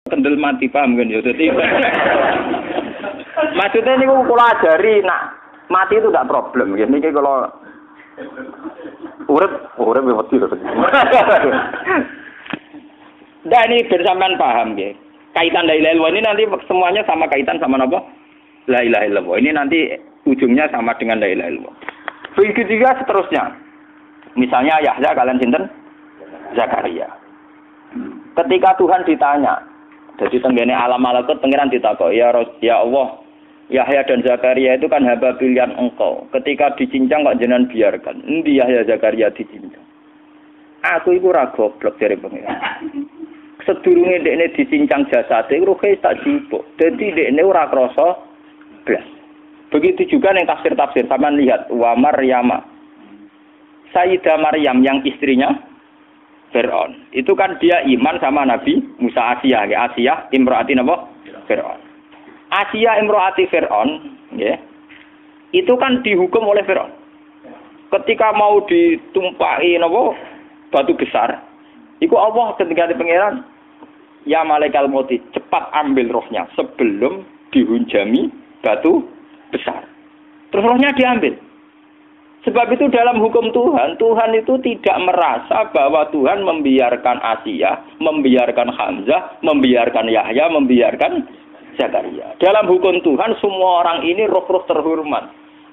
kendel mati paham kan ya. Dadi maksudnya niku kula ajari nak mati itu enggak problem nggih. Niki kalau urip wedi lho. Ndak ini bersamaan paham nggih. Kaitan la ilaha illallah ini nanti semuanya sama kaitan sama apa? La ilaha illallah. Ini nanti ujungnya sama dengan la ilaha illallah. Begitu juga seterusnya. Misalnya Yahya kalian sinten? Zakaria. Ketika Tuhan ditanya, jadi tenggene alam malakut pangeran ditakok, ya Allah, Yahya dan Zakaria itu kan hamba pilihan engkau. Ketika dicincang kok jenengan biarkan. Endi Yahya Zakaria dicincang? Aku iku ora goblok dari pangeran. Sedurunge dekne dicincang jasate ruhe tak jupuk. Dadi dekne ora krasa blas. Begitu juga yang tafsir-tafsir sampean lihat wa Maryama. Sayyidah Maryam yang istrinya Fir'aun. Itu kan dia iman sama Nabi Musa Asiyah, ya Asiyah imraati napa? Fir'aun. Asiyah imraati Fir'aun, ya. Itu kan dihukum oleh Fir'aun. Ketika mau ditumpahi napa? Batu besar. Iku Allah ketika di pangeran ya malaikat maut cepat ambil rohnya sebelum dihunjami batu besar. Terus rohnya diambil. Sebab itu dalam hukum Tuhan, Tuhan itu tidak merasa bahwa Tuhan membiarkan Asiyah, membiarkan Hamzah, membiarkan Yahya, membiarkan Zakaria. Dalam hukum Tuhan semua orang ini roh-roh terhormat.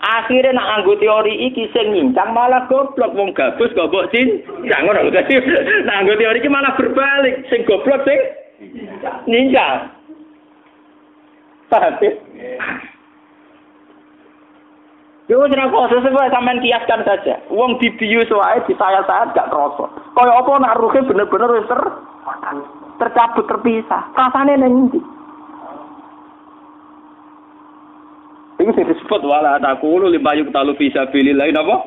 Akhirnya nak anggo teori iki sing nyincang malah goblok wong gabus goblok cincang ngono lho. Dadi nak anggo teori iki malah berbalik, sing goblok sing nyincang. Paham? Yo ora kok sebab sampean kiaskan saja. Wong dibius wae disayat-sayat gak krasa. Kaya apa nak ruhe bener-bener wis tercabut terpisah. Rasane ning ndi? Itu disebut wala taqulu lima yuqtalu fi sabilillah napa?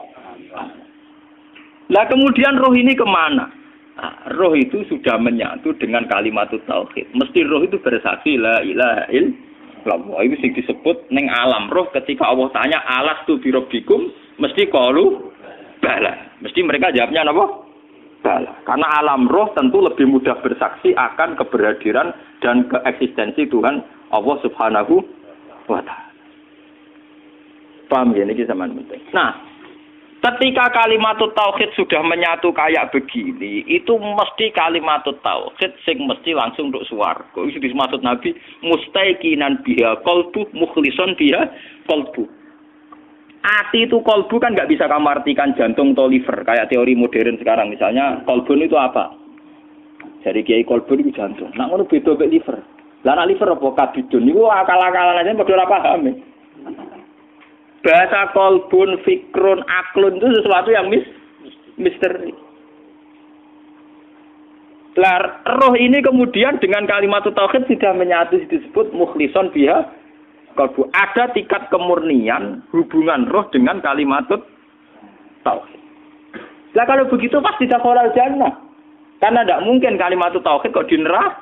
Lah kemudian roh ini kemana? Nah, roh itu sudah menyatu dengan kalimat tauhid. Mesti roh itu bersaksi la ilaha illallah. Itu sing disebut ning alam roh ketika Allah tanya alastu bi rabbikum mesti qalu bala. Mesti mereka jawabnya napa? Bala. Karena alam roh tentu lebih mudah bersaksi akan keberhadiran dan keeksistensi Tuhan Allah Subhanahu wa taala. Paham ya, ini zaman penting. Nah, ketika kalimat tauhid sudah menyatu kayak begini, itu mesti kalimat tauhid sing mesti langsung untuk swarga. Itu dimaksud Nabi mustaiqinan biha qalbu mukhlishon biha qalbu. Ati itu qalbu kan nggak bisa kamu artikan jantung atau liver kayak teori modern sekarang. Misalnya qalbun itu apa? Jadi kiai qalbun itu jantung. Nah, ngono beda mek liver. Lah liver apa kabidun niku akal-akalan aja padha ora paham. Bahasa kolbun, fikrun, aklun itu sesuatu yang misteri. Lah, roh ini kemudian dengan kalimat tauhid sudah menyatu disebut mukhlishon biha kolbu. Ada tingkat kemurnian hubungan roh dengan kalimat tauhid. Lah kalau begitu pasti dakhalal jannah. Karena tidak mungkin kalimat tauhid kok di neraka.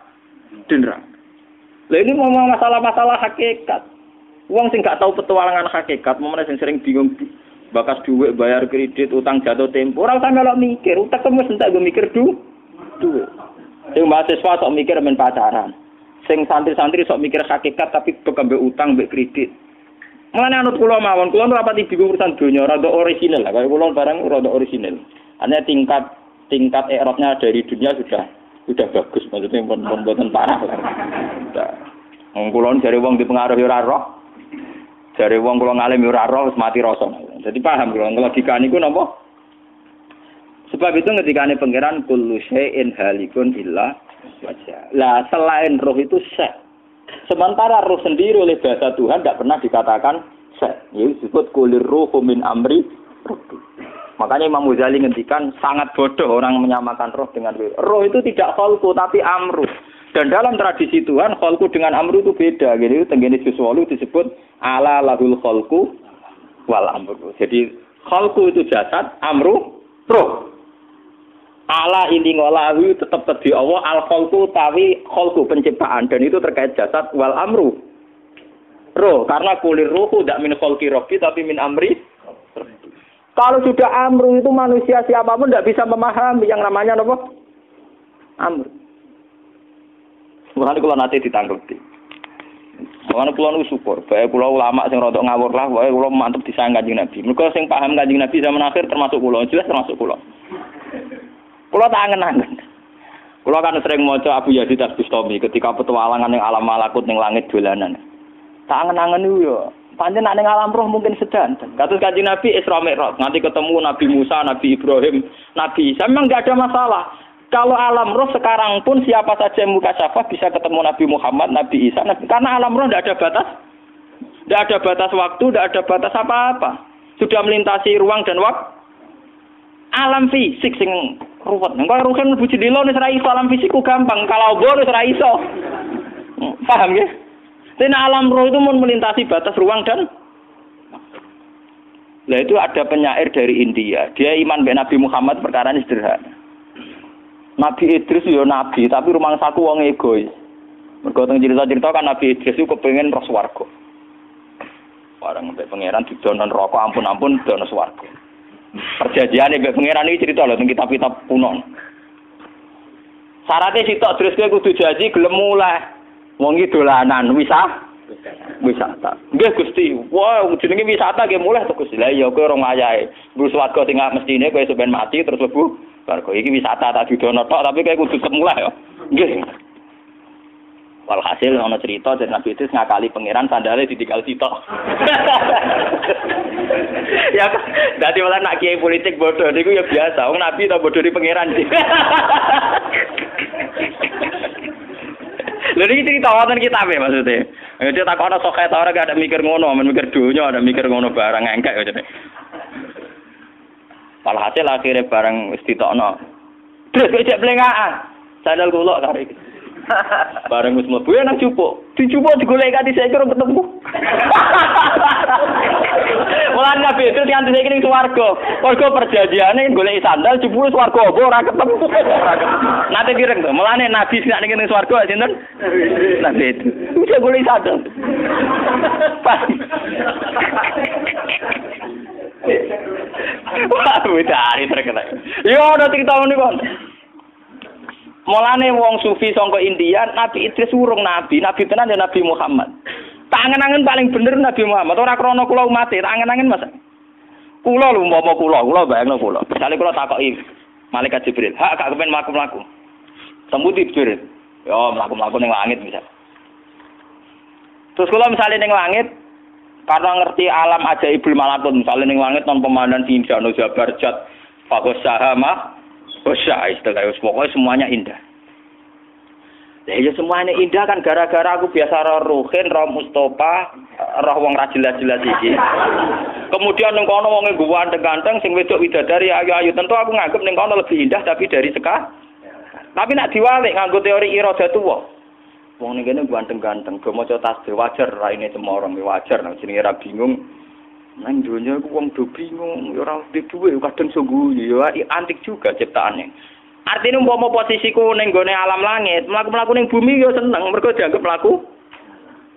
Lah ini ngomong masalah-masalah hakikat. Wong sing gak tahu petualangan hakikat, momene sing sering bingung bakas duit, bayar kredit, utang jatuh tempo. Ora usah melok mikir, utek wis entek go mikir duit. Sing mahasiswa sok mikir men pacaran. Sing santri-santri sok mikir hakikat tapi bekembe utang mbek kredit. Mulane anut kula mawon, kula ora pati bingung urusan donya, rada orisinal lah. Kaya kula barang rada orisinal. Artinya tingkat erotnya dari dunia sudah bagus, maksudnya pembuatan parah lah. Wong kula jare wong dipengaruhi ora roh. Jare wong kula ngalim ora roh wis mati rasa. Jadi paham kula logika niku napa? Sebab itu ketikane pangeran kullu syai'in halikun illa wajha. Lah selain roh itu syai'. Sementara roh sendiri oleh bahasa Tuhan tidak pernah dikatakan syai'. Ya disebut kulir ruhu min amri rabbi. Makanya Imam Ghazali ngendikan sangat bodoh orang menyamakan roh dengan roh. Roh itu tidak khalqu tapi amru. Dan dalam tradisi Tuhan, khalqu dengan amru itu beda. Jadi tenggene sesuatu disebut ala lahul khalqu wal amru. Jadi khalqu itu jasad, amru roh. Ala ini ngolahu tetap di Allah, al khalqu tawi khalqu penciptaan dan itu terkait jasad wal amru. Roh, karena kulir ruhu tidak min khalqi rabbi tapi min amri. Kalau sudah amru itu manusia siapapun tidak bisa memahami yang namanya apa? Amru. Mulane kula nate ditangketi. Mulane kula nu syukur, bae kula ulama sing rada ngawur lah, wae kula mantep disayang Kanjeng Nabi. Mergo sing paham Kanjeng Nabi zaman akhir termasuk kula, jelas termasuk kula. Kula tak angen-angen. Kula kan sering maca Abu Yazid Al-Bustami ketika petualangan ning alam malakut ning langit dolanan. Tak angen-angen yo, pancen nek ning alam roh mungkin sedan. Kados Kanjeng Nabi Isra Mi'raj, nanti ketemu Nabi Musa, Nabi Ibrahim, Nabi Isa, memang enggak ada masalah. Kalau alam roh sekarang pun siapa saja yang mukasyafah bisa ketemu Nabi Muhammad, Nabi Isa, karena alam roh tidak ada batas. Tidak ada batas waktu, tidak ada batas apa-apa. Sudah melintasi ruang dan waktu. Alam fisik sing ruwet. Engko ruhen mlebu jendela wis ra iso, alam fisikku gampang, kalau bo wis ra iso. Paham ya? Karena alam roh itu melintasi batas ruang dan lah itu ada penyair dari India. Dia iman be Nabi Muhammad perkara ini sederhana. Nabi Idris ya nabi, tapi rumangsaku wong egois. Mergo teng cerita-cerita kan Nabi Idris itu kepengin roh swarga. Bareng mbek pangeran didono neraka ampun-ampun dono swarga. Perjanjiane mbek pangeran iki cerita lho teng kitab-kitab kuno. Syaratnya sitok Idris kowe kudu janji gelem muleh. Wong iki dolanan wisata. Nggih Gusti. Wah, jenenge wisata nggih muleh to Gusti. Lah iya kowe ora ngayahe. Mbus swarga sing mestine kowe sampeyan mati terus lebu. Bargo iki wisata tak didono tok tapi kayak kudu semula ya. Nggih. Walhasil ana cerita dari Nabi itu ngakali pangeran sandale ditinggal sitok. Ya dadi malah nak kiai politik bodoh niku ya biasa. Wong Nabi ta bodoh di pangeran. Lha iki cerita wonten kitab e maksudnya. Dia tak ana sok ta ora gak ada mikir ngono, men mikir donya, ada mikir ngono barang engkek maksudnya. Walhasil akhirnya barang wis ditokno. Terus becek plengaan. Sandal kula tarik. Barang wis mlebu nang cupuk. Dicupuk digoleki kanthi saiki ora ketemu. Mulan Nabi itu kanthi saiki ning swarga. Mergo perjanjiane goleki sandal jebul swarga apa ora ketemu. Nate direng to. Mulane Nabi sak ning swarga sinten? Nabi itu. Bisa goleki sandal. Wah, wedari terkenal. Yo ana cerita ngene kon. Mulane wong sufi saka India, Nabi Idris urung nabi tenan ya Nabi Muhammad. Tak angen-angen paling bener Nabi Muhammad, ora krana kula umat, tak angen-angen Mas. Kula lho umpama kula bayangno kula. Misale kula takoki malaikat Jibril, "Hak gak kepen mlaku-mlaku." Sembuti Jibril. Yo mlaku-mlaku ning langit misal. Terus kula misale ning langit karena ngerti alam ajaibul malakut, misalnya ning langit non pemandangan indah, no jabar jat, fakus sahama, usah istilah, pokoknya semuanya indah. Ya semuanya indah kan gara-gara aku biasa roh Ruhin, roh Mustafa, roh wong ra jelas-jelas iki. Kemudian ning kono wong ganteng-ganteng sing wedok widadari ayu-ayu, tentu aku nganggep ning kono lebih indah tapi dari sekarang. Tapi nek diwalik nganggo teori iradatullah. Wong ning kene ganteng-ganteng, go maca tasbih wajar raine cemorong wajar nek jenenge ra bingung. Nang donya iku wong do bingung, ora duwe kadang sungguh ya antik juga ciptaane. Artine umpama posisiku ning gone alam langit, mlaku-mlaku ning bumi ya seneng, mergo dianggap mlaku.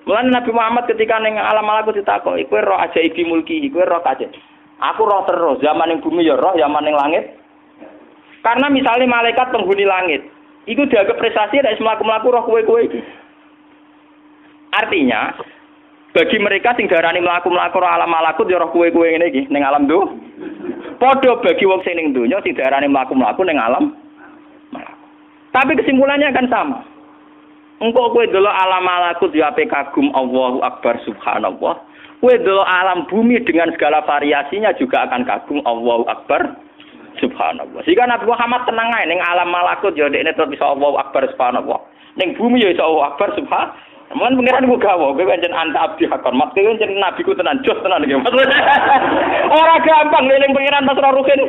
Mulane Nabi Muhammad ketika ning alam malaku ditakoki, kowe roh ajaibi mulki, kowe roh kaje. Aku roh terus, zaman ning bumi ya roh, zaman ning langit. Karena misalnya malaikat penghuni langit, itu dianggap prestasi dari mlaku-mlaku roh kowe-kowe iki. Artinya, bagi mereka sing darani mlaku-mlaku roh alam malakut ya roh kowe-kowe ngene iki ning alam do. Padha bagi wong sing ning donya sing darani mlaku-mlaku ning alam malakut. Tapi kesimpulannya akan sama. Engko kowe delok alam malakut ya ape kagum Allahu Akbar subhanallah. Kowe delok alam bumi dengan segala variasinya juga akan kagum Allahu Akbar subhanallah. Sehingga Nabi Muhammad tenang ae ning alam malakut ya dekne terus bisa Allahu Akbar subhanallah. Ning bumi ya iso Allahu Akbar subhanallah. Mun pengiran ku gawe, kowe pancen anta abdi hakon. Mat kowe pancen nabiku tenan jos tenan iki. Ora gampang eling pengiran Mas Ruhin.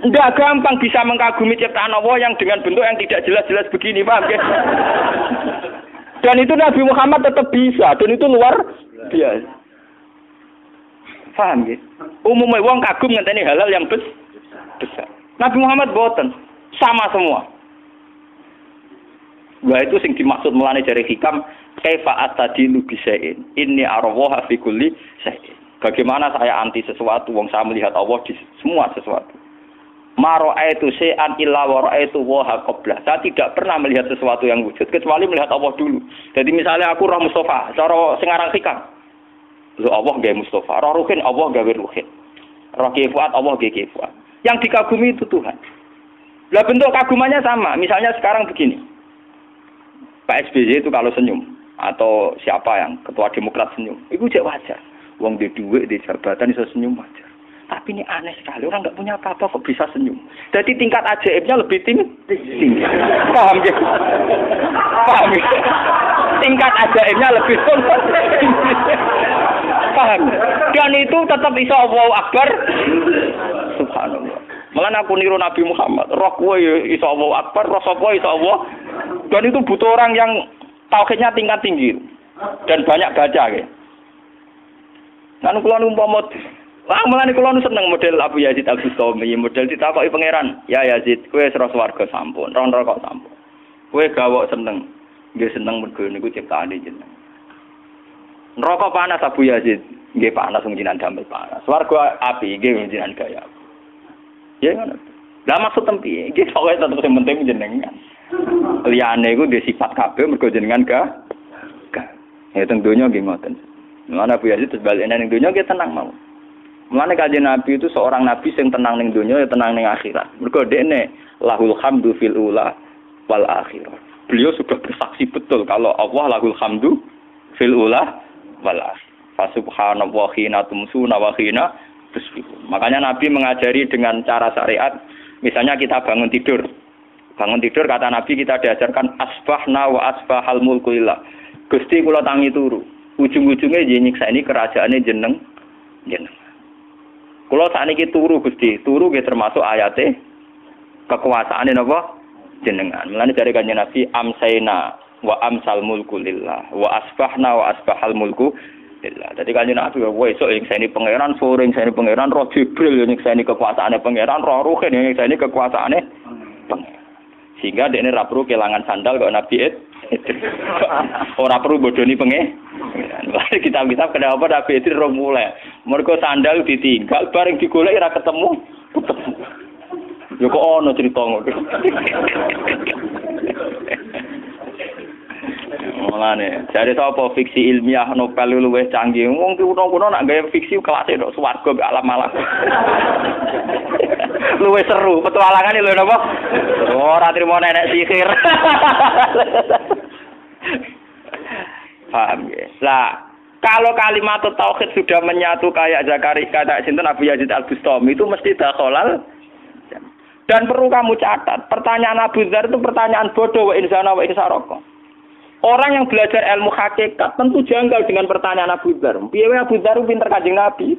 Enggak gampang bisa mengagumi ciptaan Allah yang dengan bentuk yang tidak jelas-jelas begini, paham ya? Dan itu Nabi Muhammad tetap bisa, dan itu luar biasa. Paham ya? Umumnya wong kagum ngenteni halal yang besar. Nabi Muhammad boten, sama semua. Wah itu sing dimaksud mulane dari hikam kaifa atadilu bisain. Inni arwaha fi kulli syai'. Bagaimana saya anti sesuatu wong saya melihat Allah di semua sesuatu. Mara'aitu syai'an illa wa ra'aitu wa qabla. Saya tidak pernah melihat sesuatu yang wujud kecuali melihat Allah dulu. Jadi misalnya aku roh Mustafa, cara sing aran hikam. Lho Allah gawe Mustafa, roh Ruhin Allah gawe Ruhin. Roh Fuad Allah gawe Fuad. Yang dikagumi itu Tuhan. Lah bentuk kagumannya sama. Misalnya sekarang begini. Pak SBY itu kalau senyum atau siapa yang ketua Demokrat senyum, itu jek wajar. Wong di duit di jabatan iso senyum wajar. Tapi ini aneh sekali, orang nggak punya apa-apa kok bisa senyum. Jadi tingkat ajaibnya lebih tinggi. Paham ya? Paham ya? Tingkat ajaibnya lebih tinggi. Paham? Dan itu tetap iso Allahu Akbar. Subhanallah. Malah aku niru Nabi Muhammad. Roh kowe iso Allahu Akbar, roh sapa iso Allah. Dan itu butuh orang yang tauhidnya tingkat tinggi dan banyak baca ya. Kan kula umpama mulane kula seneng model Abu Yazid Al-Bustami, model ditakoki pangeran, "Ya Yazid, kowe sira swarga sampun, ron neraka sampun. Kowe gawok seneng." Nggih seneng mergo niku ciptaane jeneng. Neraka panas Abu Yazid, nggih panas wong jinan damel panas. Swarga api nggih wong jinan gaya. Ya ngono. Lah maksud tempi, nggih pokoke tetep sing penting jenengan. Liyane iku dhe sifat kabeh mergo jenengan ga. Ya teng donya nggih ngoten. Mulane Abu Yazid terus bali ning donya nggih tenang mau. Mulane kanjeng Nabi itu seorang nabi sing tenang ning donya ya tenang ning akhirat. Mergo dekne lahul hamdu fil ula wal akhirah. Beliau sudah bersaksi betul kalau Allah lahul hamdu fil ula wal akhirah. Fa subhanallahi hina tumsuna wa hina tusbihun. Makanya Nabi mengajari dengan cara syariat, misalnya kita bangun tidur. Bangun tidur kata Nabi kita diajarkan asbahna wa asbahal mulku lillah. Gusti kula tangi turu. Ujung-ujunge nyiksa ini kerajaane jeneng. Kula sakniki turu Gusti, turu nggih termasuk ayate kekuasaane napa jenengan. Mulane dari kanjeng Nabi amsaina wa amsal mulku lillah wa asbahna wa asbahal mulku lillah. Dadi kanjeng Nabi wae esuk nyekseni pangeran, sore nyekseni pangeran, roh Jibril nyekseni kekuasaane pangeran, roh Ruhin nyekseni kekuasaane pangeran. Sehingga dekne ra perlu kelangan sandal kok Nabi ora perlu bodoni pangeran. Kitab-kitab kenapa Nabi itu ora mulai. Mergo sandal ditinggal bareng digoleki ora ketemu. Ya kok ono cerita ngono. Mulane, jare sapa fiksi ilmiah novel luwih canggih. Wong ki kuno-kuno nak gawe fiksi kelas tok swarga mbek alam-alam. Luwih seru, petualangane lho napa? Ora trimo nenek sihir. Paham ya? Lah, kalau kalimat tauhid sudah menyatu kayak Zakaria, kata sinten Abu Yazid Al-Bustami itu mesti dakhalal. Dan perlu kamu catat, pertanyaan Abu Dzar itu pertanyaan bodoh wa insana wa insaraka. Orang yang belajar ilmu hakikat tentu janggal dengan pertanyaan Abu Dzar. Piye Abu Dzar pinter Kanjeng Nabi?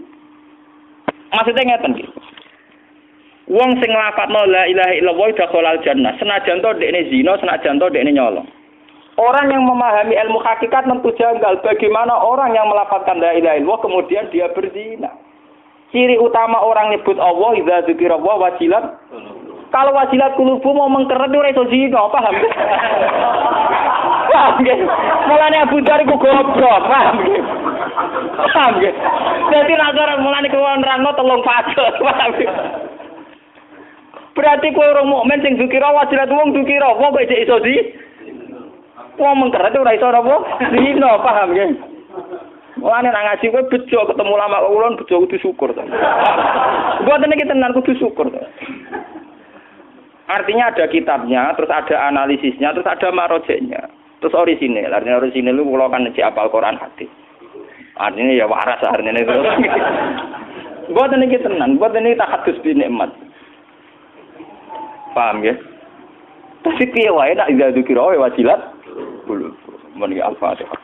Maksudnya ngeten iki. Wong sing nglafadzno la ilaha illallah dakhalal jannah. Senajan to dekne zina, senajan to dekne nyolong. Orang yang memahami ilmu hakikat tentu janggal bagaimana orang yang melafadzkan la ilaha illallah kemudian dia berzina. Ciri utama orang nyebut Allah idza dzikirallah wajilat. Kalau wajilat kulubu mau mengkeret ora iso zina, paham? Paham nggih? Mulane Abu Dzar iku goblok, paham nggih? Paham nggih? Dadi nek ora mulane kuwi nerangno telung fase, paham nggih? Berarti kowe orang mukmin sing dzikira wajilat wong dzikira, wong kok iso zina? Wong mengkeret ora iso apa? Zina, paham nggih? Mulane nek ngaji kowe bejo ketemu ulama ulun bejo kudu syukur to. Mboten iki tenan kudu syukur to. Artinya ada kitabnya, terus ada analisisnya, terus ada marojeknya, terus orisinil. Artinya orisinil itu kalau kan ngecek apal Quran hadis. Artinya ya waras artinya itu. Buat ini kita tenan, buat ini tahadus bi nikmat. Paham ya? Tapi piye wae nek ida dzikir wae wajilat. Bulu. Mun ya Al-Fatihah.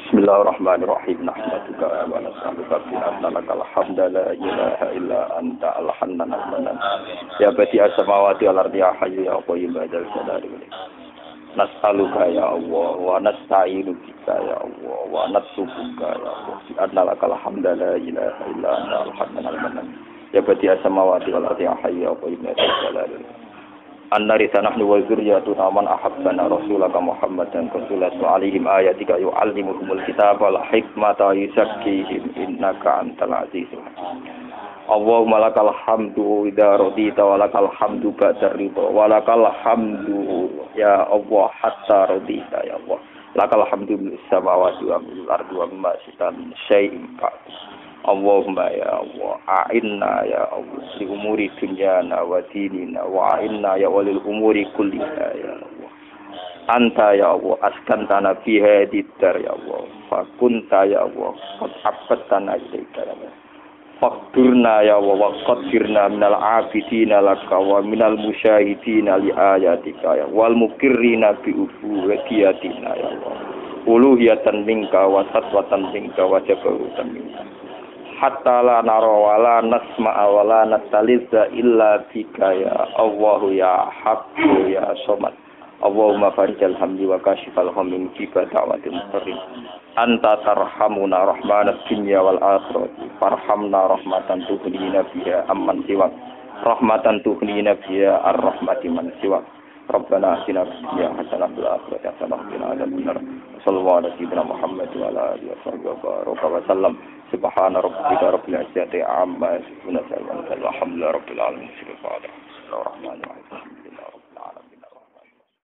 Bismillahirrahmanirrahim. Nahmaduka wa nasta'inuka bi annaka alhamda la ilaha illa anta al-hannan al-manan. Ya badi as-samawati wal ardi ya hayyu ya qayyum ya dzal jalali wal ikram. Nas'aluka ya Allah wa nasta'inu bika ya Allah wa natsubuka ya Allah. Bi annaka alhamda la ilaha illa anta al-hannan al-manan. Ya badi as-samawati wal ardi ya hayyu ya qayyum ya dzal jalali wal ikram. An-narisa nahnu wa dzurriyyatuna man ahabbana rasulaka Muhammadan sallallahu alaihim ayatika yu'allimuhumul kitaba wal hikmata yuzakkihim innaka antal azizul hakim. Allahumma lakal hamdu idza radita wa lakal hamdu ba'da ridha wa lakal hamdu ya Allah hatta radita ya Allah. Lakal hamdu bis samawati wa bil ardi wa ma sita min syai'in ba'd. Allahumma ya Allah, a'inna ya Allah li umuri dunyana wa dinina wa a'inna ya walil umuri kulliha ya Allah. Anta ya Allah askantana fi hadid dar ya Allah. Fa kunta ya Allah qad abbatana ilaika ya Allah. Faqdirna ya Allah wa qadirna minal abidina laka wa minal musyahidina li ayatika ya wal muqirrina bi ubudiyatina ya Allah. Uluhiyatan minka wa satwatan minka wa jabarutan minka. Hatta la nara wa la nasma'a wa la natalizza illa bika ya Allah ya Haqqu ya Samad. Allahumma farijal hamdi wa kashifal hamdi mujibah da'watil muqarrin. Anta tarhamuna rahmanad dunya wal akhirati. Farhamna rahmatan tughnina biha amman siwak. Rahmatan tughnina biha ar-rahmati man siwak. Rabbana atina fid dunya hasanah wa fil akhirati hasanah wa qina adzabannar. Sallallahu alaihi wa sallam Muhammad wa ala alihi wa sallam. Subhana rabbika rabbil izzati amma yasifun wa salamun alal hamdulillahi rabbil alamin. Bismillahirrahmanirrahim.